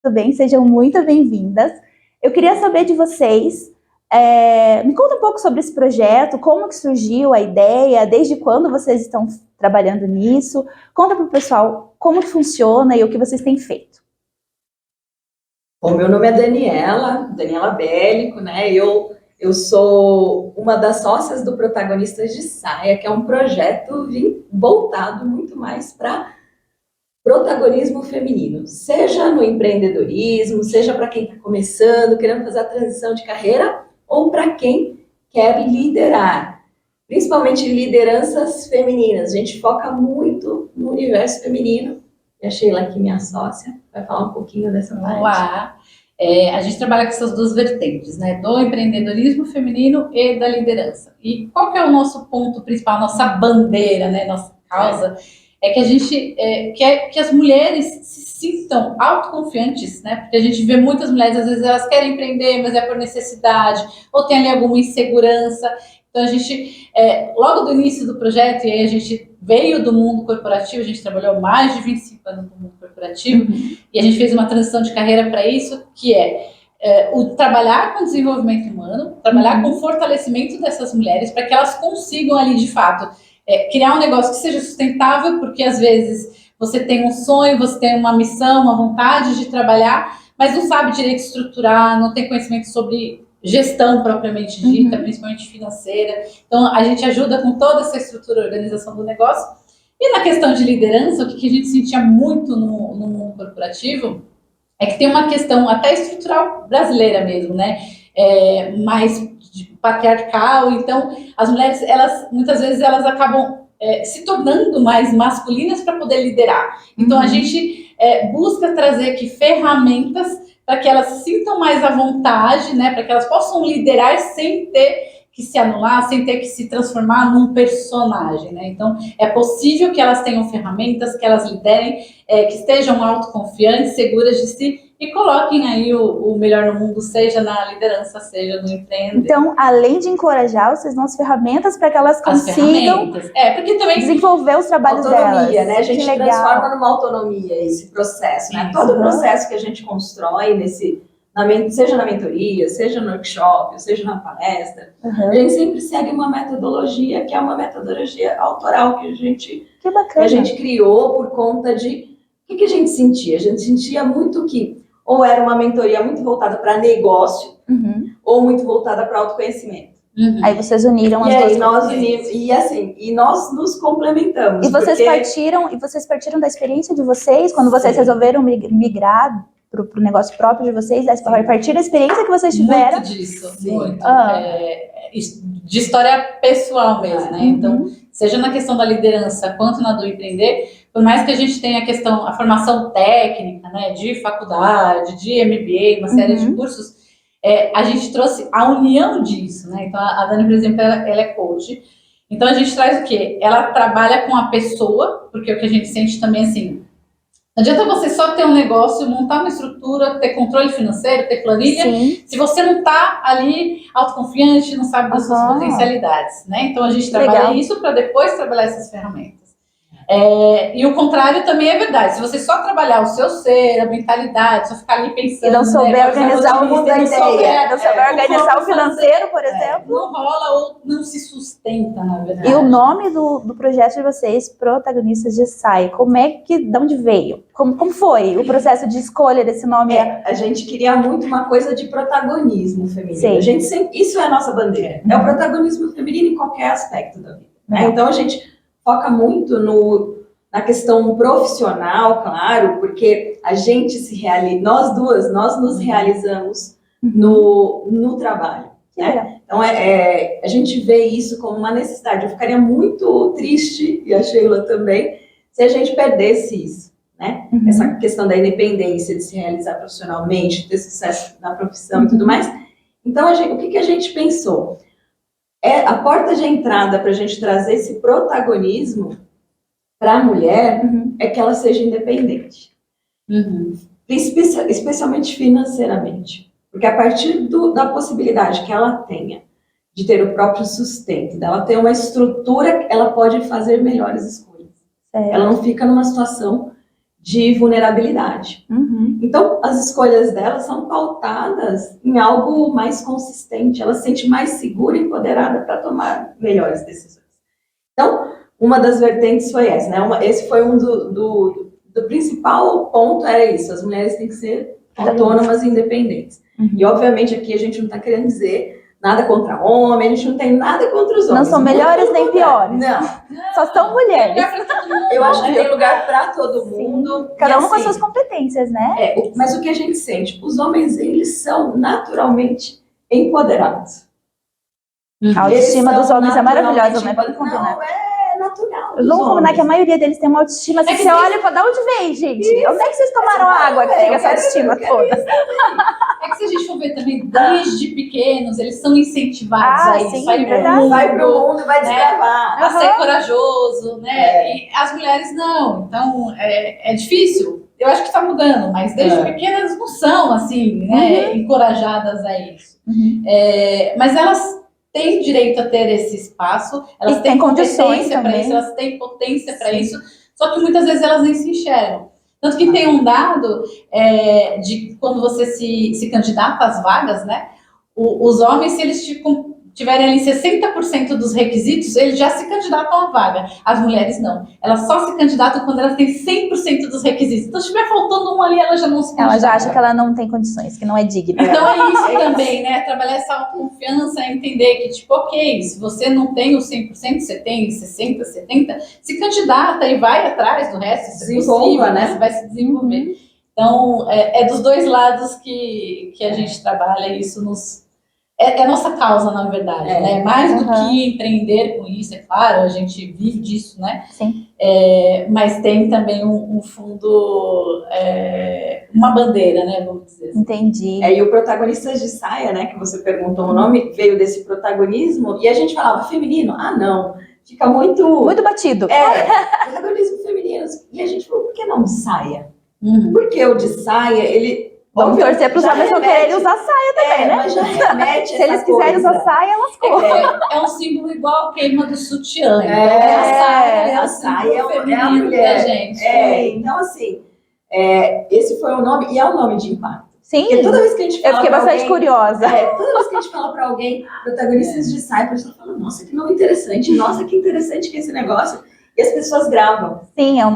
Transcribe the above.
tudo bem? Sejam muito bem-vindas. Eu queria saber de vocês, me conta um pouco sobre esse projeto, como que surgiu a ideia, desde quando vocês estão trabalhando nisso. Conta para o pessoal como que funciona e o que vocês têm feito. Bom, meu nome é Daniela Bélico, né? Eu sou uma das sócias do Protagonistas de Saia, que é um projeto voltado muito mais para protagonismo feminino, seja no empreendedorismo, seja para quem está começando, querendo fazer a transição de carreira, ou para quem quer liderar, principalmente lideranças femininas. A gente foca muito no universo feminino. E a Sheila, aqui, minha sócia, vai falar um pouquinho dessa parte. Olá! A gente trabalha com essas duas vertentes, né? Do empreendedorismo feminino e da liderança. E qual que é o nosso ponto principal, nossa bandeira, né? Nossa causa? É que a gente quer que as mulheres se sintam autoconfiantes, né? Porque a gente vê muitas mulheres, às vezes elas querem empreender, mas é por necessidade, ou tem ali alguma insegurança. Então a gente, logo do início do projeto, e aí a gente veio do mundo corporativo, a gente trabalhou mais de 25 anos no mundo corporativo, e a gente fez uma transição de carreira para isso, que o trabalhar com desenvolvimento humano, trabalhar com o fortalecimento dessas mulheres, para que elas consigam ali, de fato, criar um negócio que seja sustentável, porque às vezes você tem um sonho, você tem uma missão, uma vontade de trabalhar, mas não sabe direito estruturar, não tem conhecimento sobre gestão propriamente dita, principalmente financeira. Então, a gente ajuda com toda essa estrutura, organização do negócio. E na questão de liderança, o que a gente sentia muito no mundo corporativo é que tem uma questão até estrutural brasileira mesmo, né? Mais patriarcal. Então, as mulheres, muitas vezes, elas acabam se tornando mais masculinas para poder liderar. Então, a gente busca trazer aqui ferramentas para que elas se sintam mais à vontade, né? Para que elas possam liderar sem ter que se anular, sem ter que se transformar num personagem, né? Então, é possível que elas tenham ferramentas, que elas liderem, que estejam autoconfiantes, seguras de si e coloquem aí o melhor no mundo, seja na liderança, seja no empreender. Então, além de encorajar, vocês dão as ferramentas para que elas consigam porque também desenvolver os trabalhos autonomia, delas. Né? A gente transforma numa autonomia esse processo, né? Todo o processo que a gente constrói seja na mentoria, seja no workshop, seja na palestra, a gente sempre segue uma metodologia que é uma metodologia autoral que a gente criou por conta de o que a gente sentia. A gente sentia muito que ou era uma mentoria muito voltada para negócio, ou muito voltada para autoconhecimento. Aí vocês uniram as duas coisas. E nós nos complementamos. E vocês partiram da experiência de vocês, quando vocês resolveram migrar para o negócio próprio de vocês, a partir da experiência que vocês tiveram. Muito disso, muito. De história pessoal mesmo, né? Então, seja na questão da liderança quanto na do empreender, por mais que a gente tenha a formação técnica, né, de faculdade, de MBA, uma série de cursos, a gente trouxe a união disso, né? Então, a Dani, por exemplo, ela é coach. Então, a gente traz o quê? Ela trabalha com a pessoa, porque o que a gente sente também, assim, não adianta você só ter um negócio, montar uma estrutura, ter controle financeiro, ter planilha, se você não está ali autoconfiante, não sabe das suas potencialidades, né? Então, a gente trabalha isso para depois trabalhar essas ferramentas. E o contrário também é verdade. Se você só trabalhar o seu ser, a mentalidade, só ficar ali pensando... E não souber organizar o mundo da ideia, não souber organizar o financeiro, por exemplo... Não rola ou não se sustenta, na verdade. E o nome do projeto de vocês, Protagonistas de Saia, de onde veio? Como foi o processo de escolha desse nome? A gente queria muito uma coisa de protagonismo feminino. A gente isso é a nossa bandeira. É o protagonismo feminino em qualquer aspecto da vida. Né? Então, a gente foca muito na questão profissional, claro, porque a gente nós nos realizamos no trabalho. Né? Então, a gente vê isso como uma necessidade. Eu ficaria muito triste, e a Sheila também, se a gente perdesse isso. Né? Essa questão da independência, de se realizar profissionalmente, de ter sucesso na profissão e tudo mais. Então, o que a gente pensou? A porta de entrada para a gente trazer esse protagonismo para a mulher é que ela seja independente. Especialmente financeiramente. Porque a partir da possibilidade que ela tenha de ter o próprio sustento, dela ter uma estrutura, ela pode fazer melhores escolhas. Ela não fica numa situação de vulnerabilidade. Uhum. Então, as escolhas delas são pautadas em algo mais consistente, ela se sente mais segura e empoderada para tomar melhores decisões. Então, uma das vertentes foi essa, né? Esse foi um do principal ponto, era isso, as mulheres têm que ser autônomas e independentes. Uhum. E, obviamente, aqui a gente não está querendo dizer nada contra homem, a gente não tem nada contra os homens. Não são melhores nem piores. Não. Só são mulheres. Eu acho que tem lugar para todo mundo. Sim. Cada um com as assim, suas competências, né? mas o que a gente sente? Os homens, eles são naturalmente empoderados. A autoestima dos homens é maravilhosa, né? Não, é natural. Vamos combinar que a maioria deles tem uma autoestima. Se você olha e fala, de onde vem, gente? Onde é que vocês tomaram água que tem essa autoestima toda? É que se a gente for ver também, desde pequenos, eles são incentivados a isso. Sim, Vai verdade. Vai pro mundo e vai desbravar. A ser corajoso, né? E as mulheres não. Então, é difícil. Eu acho que está mudando, mas desde pequenas não são, assim, né? Encorajadas a isso. Mas elas têm direito a ter esse espaço, elas têm competência para isso, elas têm potência para isso, só que muitas vezes elas nem se enxergam. Tanto que tem um dado de quando você se candidata às vagas, né? Os homens, se eles tiverem ali 60% dos requisitos, eles já se candidatam à vaga. As mulheres não. Elas só se candidatam quando elas têm 100% dos requisitos. Então, se estiver faltando um ali, ela já não se candidata. Ela já acha que ela não tem condições, que não é digna. Então é isso também, né? Trabalhar essa autoconfiança, entender que, tipo, ok, se você não tem o 100%, você tem 60%, 70%, se candidata e vai atrás do resto, se é possível, né? Você vai se desenvolver. Então, é dos dois lados que a gente trabalha, e isso é nossa causa, na verdade, né? Mais do que empreender com isso, é claro, a gente vive disso, né? Sim. Mas tem também um fundo, uma bandeira, né? Vamos dizer assim. Entendi. E o Protagonistas de Saia, né? Que você perguntou o nome, veio desse protagonismo, e a gente falava feminino? Ah, não. Fica muito... Muito batido. Protagonismo feminino. E a gente falou, por que não de saia? Porque o de saia, ele... Vamos torcer para os homens não quererem usar saia também, né? Mas já remete se eles quiserem usar saia, lascou. É um símbolo igual a queima do sutiã. Então, a saia é a mulher. Da gente. Então, assim, esse foi o nome, e é um nome de impacto. Sim, porque toda vez que a gente fala eu fiquei bastante curiosa. Toda vez que a gente fala para alguém, protagonistas de saia, a pessoa fala, nossa, que nome interessante, nossa, que interessante que é esse negócio. E as pessoas gravam. Sim, é um